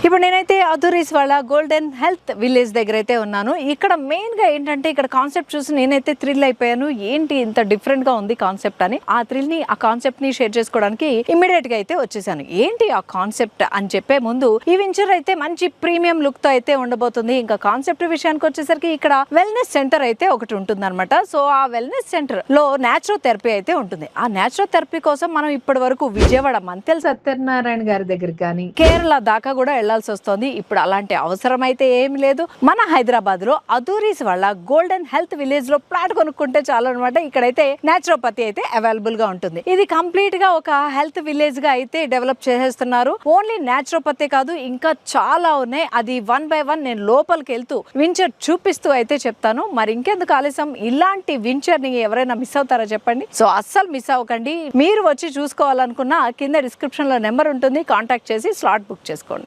ఇప్పుడు నేనైతే అధూరీస్ వాళ్ళ గోల్డెన్ హెల్త్ విలేజ్ దగ్గర అయితే ఉన్నాను. ఇక్కడ మెయిన్గా ఏంటంటే ఇక్కడ కాన్సెప్ట్ చూసి నేనైతే థ్రిల్ అయిపోయాను. ఏంటి ఇంత డిఫరెంట్గా ఉంది కాన్సెప్ట్ అని. ఆ కాన్సెప్ట్ని షేర్ చేసుకోవడానికి ఇమ్మీడియట్గా అయితే వచ్చేసాను. ఏంటి ఆ కాన్సెప్ట్ అని చెప్పే ముందు ఈ వెంచర్ అయితే మంచి ప్రీమియం లుక్తో అయితే ఉండబోతుంది. ఇంకా కాన్సెప్ట్ విషయానికి వచ్చేసరికి ఇక్కడ వెల్నెస్ సెంటర్ అయితే ఒకటి ఉంటుంది అనమాట. సో ఆ వెల్నెస్ సెంటర్ లో న్యాచురోథెరపీ అయితే ఉంటుంది. ఆ న్యాచురోథెరపీ కోసం మనం ఇప్పటి వరకు విజయవాడ మంతెల సత్యనారాయణ గారి దగ్గర కానీ కేరళ దాకా కూడా వెళ్లాల్సి వస్తుంది. ఇప్పుడు అలాంటి అవసరం అయితే ఏమి లేదు. మన హైదరాబాద్ లో అధూరీస్ వాళ్ళ గోల్డెన్ హెల్త్ విలేజ్ లో ప్లాట్ కొనుక్కుంటే చాలు అనమాట. ఇక్కడైతే న్యాచురోపతి అయితే అవైలబుల్ గా ఉంటుంది. ఇది కంప్లీట్ గా ఒక హెల్త్ విలేజ్ గా అయితే డెవలప్ చేసేస్తున్నారు. ఓన్లీ న్యాచురోపతి కాదు, ఇంకా చాలా ఉన్నాయి. అది 1 by 1 నేను లోపలికి వెళ్తూ వించర్ చూపిస్తూ అయితే చెప్తాను. మరి ఇంకెందుకు ఆలస్యం, ఇలాంటి వించర్ ని ఎవరైనా మిస్ అవుతారా చెప్పండి. సో అస్సలు మిస్ అవ్వకండి. మీరు వచ్చి చూసుకోవాలనుకున్న కింద డిస్క్రిప్షన్ లో నెంబర్ ఉంటుంది, కాంటాక్ట్ చేసి స్లాట్ బుక్ చేసుకోండి.